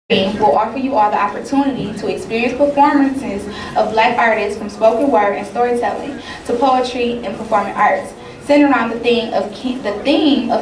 will offer you all the opportunity to experience performances of Black artists from spoken word and storytelling to poetry and performing arts, centered around the theme of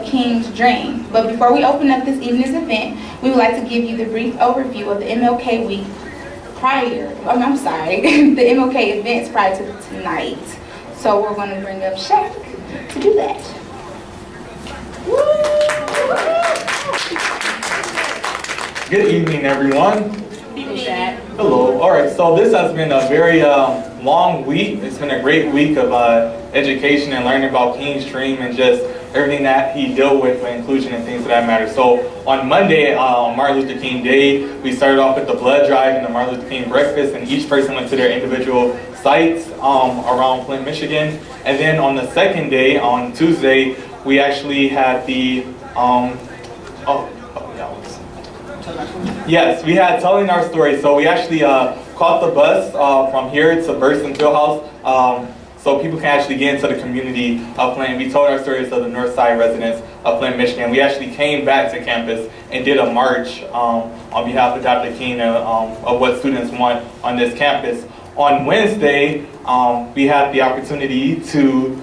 King's Dream. But before we open up this evening's event, we would like to give you the brief overview of the MLK week the MLK events prior to tonight. So we're going to bring up Shaq to do that. Good evening, everyone. Hello. All right, so this has been a very long week. It's been a great week of education and learning about King's Dream and just everything that he dealt with inclusion and things of that matter. So on Monday, on Martin Luther King Day, we started off with the blood drive and the Martin Luther King breakfast, and each person went to their individual sites around FLINT, Michigan. And then on the second day, on Tuesday, we actually had the Yes, we had telling our story. So we actually caught the bus from here to Burston Fieldhouse, so people can actually get into the community of Flint. We told our stories to the North Side residents of Flint, Michigan. We actually came back to campus and did a march on behalf of Dr. King of what students want on this campus. On Wednesday, we had the opportunity to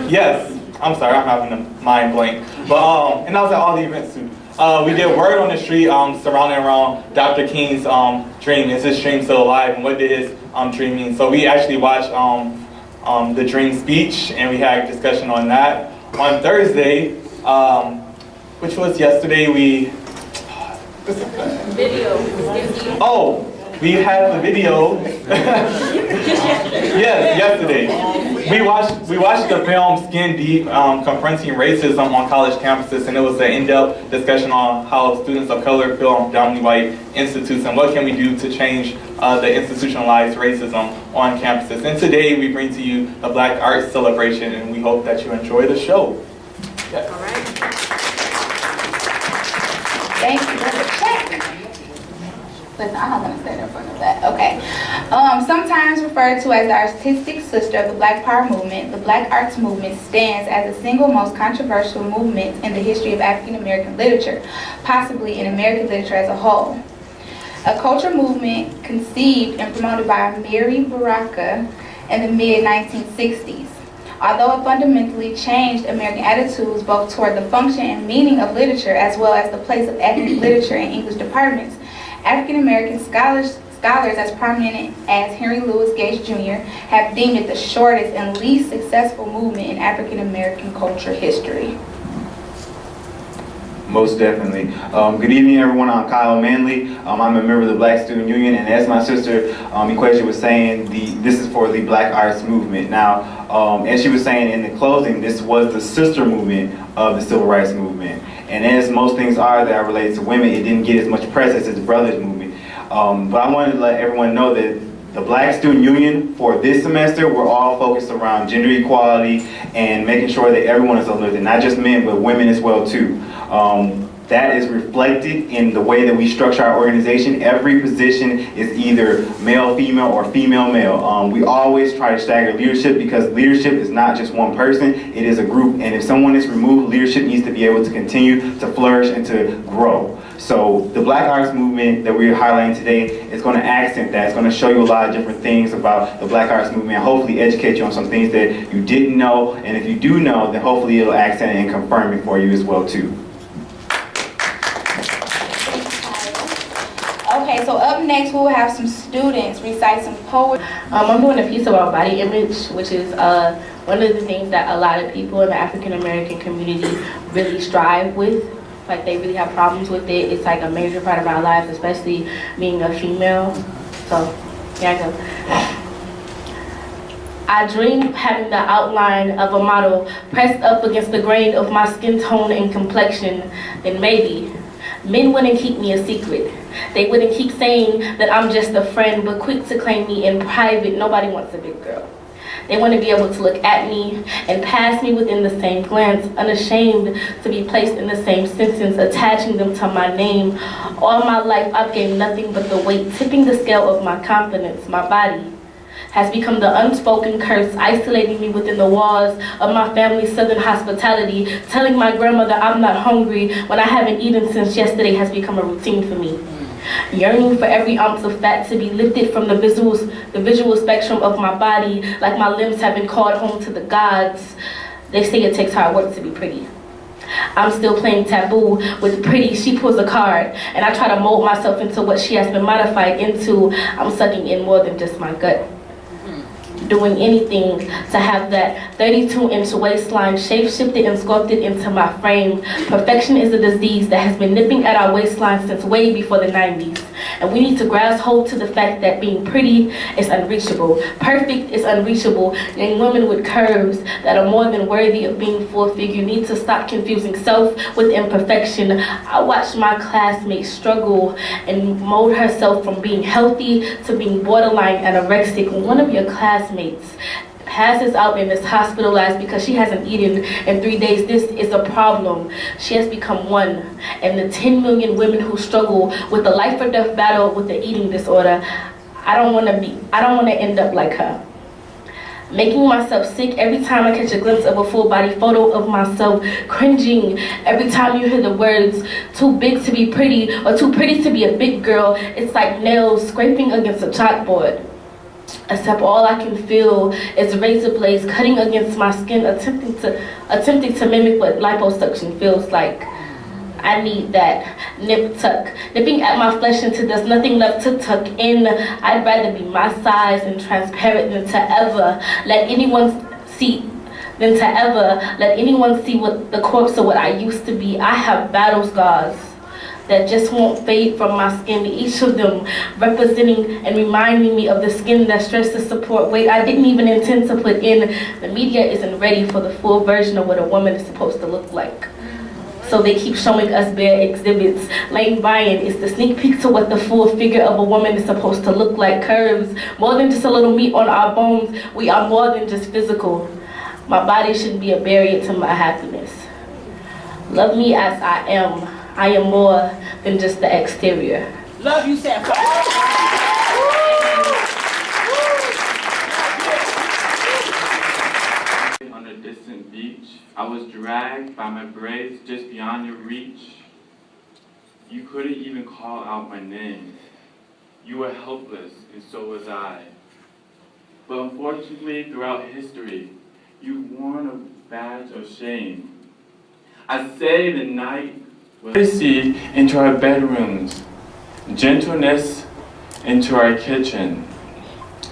yes. I'm sorry, I'm having a mind blank. But and I was at all the events too. We did Word on the Street surrounding around Dr. King's dream. Is his dream still alive? And what did his dream mean? So we actually watched the dream speech, and we had a discussion on that. On Thursday, which was yesterday, we had the video. Yes, yesterday. We watched the film Skin Deep, Confronting Racism on college campuses, and it was an in-depth discussion on how students of color feel on predominantly white institutes and what can we do to change the institutionalized racism on campuses. And today we bring to you the Black Arts Celebration, and we hope that you enjoy the show. Yes. All right. Thank you. Listen, I'm not going to stand in front of that. Okay. Sometimes referred to as the artistic sister of the Black Power movement, the Black Arts movement stands as the single most controversial movement in the history of African American literature, possibly in American literature as a whole. A culture movement conceived and promoted by Mary Baraka in the mid-1960s. Although it fundamentally changed American attitudes both toward the function and meaning of literature as well as the place of ethnic literature in English departments, African American scholars as prominent as Henry Louis Gates Jr. have deemed it the shortest and least successful movement in African American culture history. Most definitely. Good evening, everyone. I'm Kyle Manley. I'm a member of the Black Student Union, and as my sister Equasia was saying, this is for the Black Arts Movement. Now, as she was saying in the closing, this was the sister movement of the Civil Rights Movement. And as most things are that are related to women, it didn't get as much press as its brothers movement. But I wanted to let everyone know that the Black Student Union for this semester, we're all focused around gender equality and making sure that everyone is uplifted, not just men, but women as well too. That is reflected in the way that we structure our organization. Every position is either male, female, or female, male. We always try to stagger leadership because leadership is not just one person, it is a group. And if someone is removed, leadership needs to be able to continue to flourish and to grow. So the Black Arts Movement that we're highlighting today is going to accent that. It's going to show you a lot of different things about the Black Arts Movement and hopefully educate you on some things that you didn't know. And if you do know, then hopefully it'll accent and confirm it for you as well too. Okay, so up next we'll have some students recite some poetry. I'm doing a piece about body image, which is one of the things that a lot of people in the African American community really strive with. Like they really have problems with it. It's like a major part of our lives, especially being a female. So, here I go. I dream of having the outline of a model pressed up against the grain of my skin tone and complexion. Then maybe men wouldn't keep me a secret. They wouldn't keep saying that I'm just a friend, but quick to claim me in private. Nobody wants a big girl. They want to be able to look at me and pass me within the same glance, unashamed to be placed in the same sentence, attaching them to my name. All my life I've gained nothing but the weight, tipping the scale of my confidence, my body. has become the unspoken curse, isolating me within the walls of my family's southern hospitality. Telling my grandmother I'm not hungry when I haven't eaten since yesterday has become a routine for me. Yearning for every ounce of fat to be lifted from the visual spectrum of my body, like my limbs have been called home to the gods. They say it takes hard work to be pretty. I'm still playing taboo with pretty. She pulls a card, and I try to mold myself into what she has been modified into. I'm sucking in more than just my gut. Doing anything to have that 32-inch waistline shape-shifted and sculpted into my frame. Perfection is a disease that has been nipping at our waistline since way before the 90s. And we need to grasp hold to the fact that being pretty is unreachable. Perfect is unreachable. Young women with curves that are more than worthy of being full-figure need to stop confusing self with imperfection. I watched my classmates struggle and mold herself from being healthy to being borderline anorexic. One of your classmates passes out and is hospitalized because she hasn't eaten in 3 days. This is a problem. She has become one. And the 10 million women who struggle with the life or death battle with the eating disorder, I don't want to end up like her. Making myself sick every time I catch a glimpse of a full body photo of myself, cringing every time you hear the words, too big to be pretty or too pretty to be a big girl. It's like nails scraping against a chalkboard. Except all I can feel is razor blades cutting against my skin, attempting to mimic what liposuction feels like. I need that nip tuck, nipping at my flesh until there's nothing left to tuck in. I'd rather be my size and transparent than to ever let anyone see what the corpse of what I used to be. I have battle scars that just won't fade from my skin, each of them representing and reminding me of the skin that stressed to support weight I didn't even intend to put in. The media isn't ready for the full version of what a woman is supposed to look like. So they keep showing us bare exhibits. Lane Bryant is the sneak peek to what the full figure of a woman is supposed to look like. Curves, more than just a little meat on our bones. We are more than just physical. My body shouldn't be a barrier to my happiness. Love me as I am. I am more than just the exterior. Love you, Sapphire. On a distant beach, I was dragged by my braids just beyond your reach. You couldn't even call out my name. You were helpless, and so was I. But unfortunately, throughout history, you've worn a badge of shame. I say the night courtesy into our bedrooms, gentleness into our kitchen,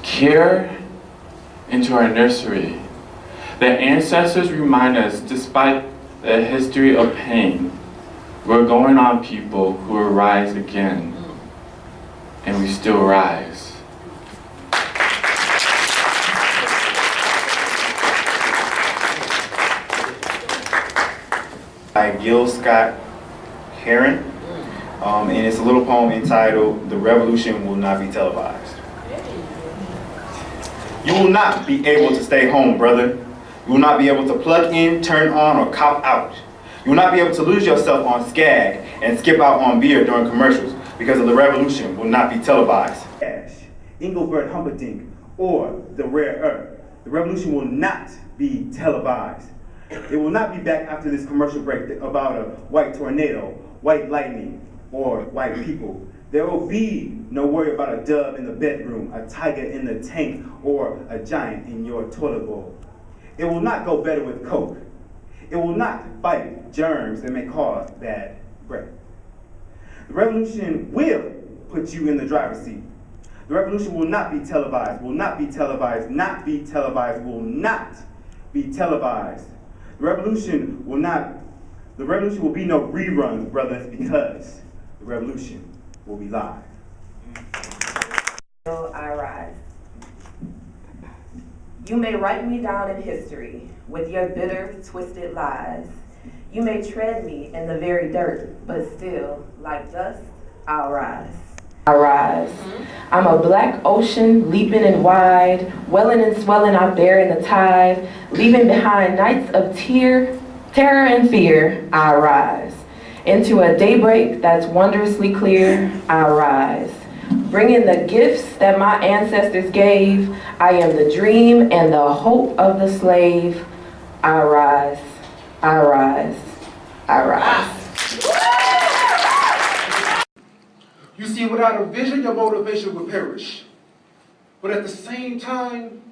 care into our nursery. The ancestors remind us, despite the history of pain, we're going on people who will rise again, and we still rise. By Gil Scott Heron, and it's a little poem entitled "The Revolution Will Not Be Televised." You will not be able to stay home, brother. You will not be able to plug in, turn on, or cop out. You will not be able to lose yourself on Skag and skip out on beer during commercials because the revolution will not be televised. Engelbert Humperdinck, or the rare earth. The revolution will not be televised. It will not be back after this commercial break about a white tornado, white lightning, or white people. There will be no worry about a dove in the bedroom, a tiger in the tank, or a giant in your toilet bowl. It will not go better with Coke. It will not fight germs that may cause bad breath. The revolution will put you in the driver's seat. The revolution will not be televised, will not be televised, not be televised, will not be televised. The revolution will be no reruns, brothers, because the revolution will be live. I rise. You may write me down in history with your bitter, twisted lies. You may tread me in the very dirt, but still, like dust, I'll rise. I rise. I'm a black ocean, leaping and wide, welling and swelling out there in the tide, leaving behind nights of terror and fear. I rise. Into a daybreak that's wondrously clear. I rise. bringing the gifts that my ancestors gave. I am the dream and the hope of the slave. I rise, I rise, I rise. You see, without a vision, your motivation will perish. But at the same time,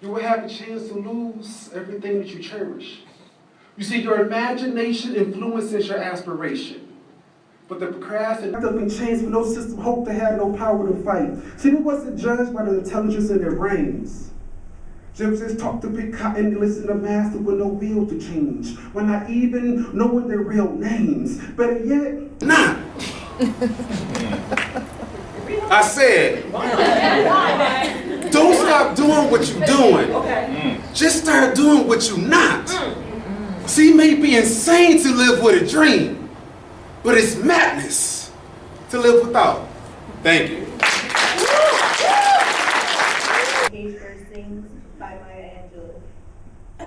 you will have a chance to lose everything that you cherish. You see, your imagination influences your aspiration. But the procrastination have been changed with no system, hope to have no power to fight. See, they wasn't judged by the intelligence in their brains. Gypsies talk to big cotton and listen to master with no will to change. When not even knowing their real names. Better yet, not. I said, don't stop doing what you're doing. Just start doing what you're not. See, it may be insane to live with a dream, but it's madness to live without. Thank you. Cage Bird Sings by Maya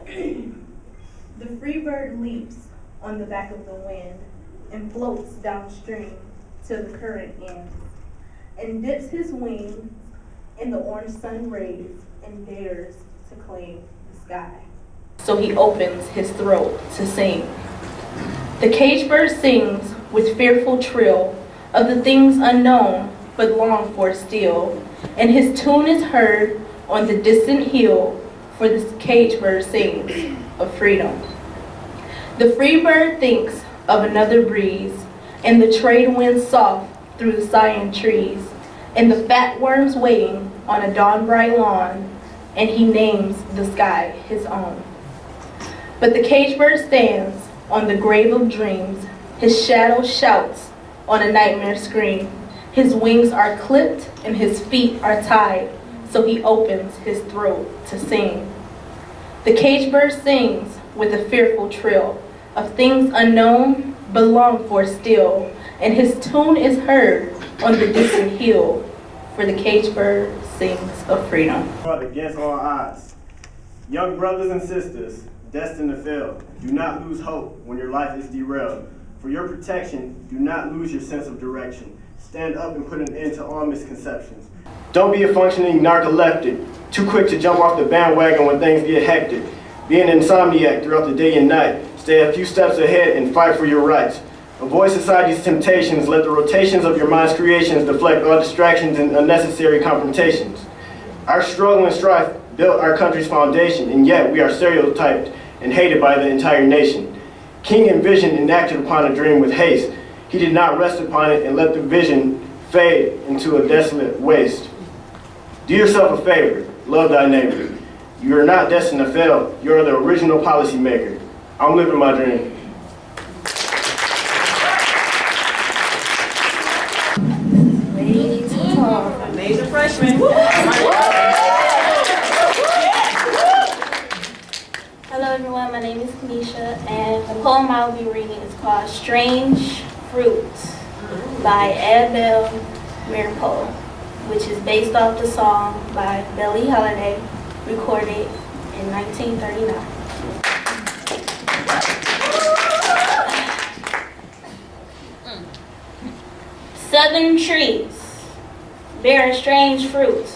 Angelou. The free bird leaps on the back of the wind and floats downstream till the current ends, and dips his wings in the orange sun rays and dares to claim the sky. So he opens his throat to sing. The cage bird sings with fearful trill of the things unknown but longed for still, and his tune is heard on the distant hill, for this cage bird sings of freedom. The free bird thinks of another breeze, and the trade winds soft through the cyan trees, and the fat worms waiting on a dawn bright lawn, and he names the sky his own. But the cage bird stands on the grave of dreams, his shadow shouts on a nightmare scream. His wings are clipped and his feet are tied, so he opens his throat to sing. The cage bird sings with a fearful trill of things unknown but longed for still, and his tune is heard on the distant hill, for the cage bird sings of freedom. Against all odds. Young brothers and sisters, destined to fail, do not lose hope when your life is derailed. For your protection, do not lose your sense of direction. Stand up and put an end to all misconceptions. Don't be a functioning narcoleptic, too quick to jump off the bandwagon when things get hectic. Be an insomniac throughout the day and night. Stay a few steps ahead and fight for your rights. Avoid society's temptations. Let the rotations of your mind's creations deflect all distractions and unnecessary confrontations. Our struggle and strife built our country's foundation, and yet we are stereotyped and hated by the entire nation. King envisioned and acted upon a dream with haste. He did not rest upon it and let the vision fade into a desolate waste. Do yourself a favor. Love thy neighbor. You are not destined to fail. You are the original policymaker. I'm living my dream. Amazing freshman. Hello everyone, my name is Kanisha, and the poem I will be reading is called Strange Fruit by Annabelle Mirapole, which is based off the song by Billie Holiday, recorded in 1939. Southern trees bearing strange fruit,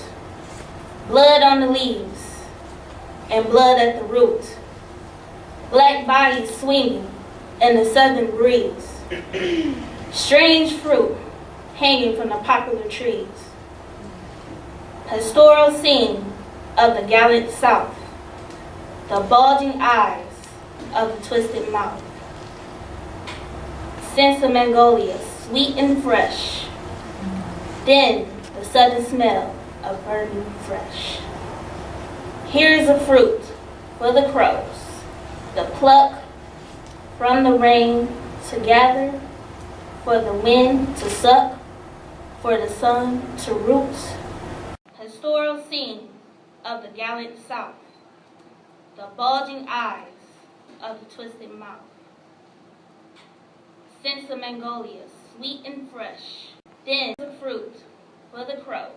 blood on the leaves and blood at the root, black bodies swinging in the southern breeze, strange fruit hanging from the poplar trees, pastoral scene of the gallant South, the bulging eyes of the twisted mouth, scents of magnolia, sweet and fresh, then the sudden smell of burning fresh. Here is a fruit for the crows, the pluck from the rain to gather, for the wind to suck, for the sun to root. Pastoral scene of the gallant South, the bulging eyes of the twisted mouth, scents of magnolia, sweet and fresh, then the fruit for the crows,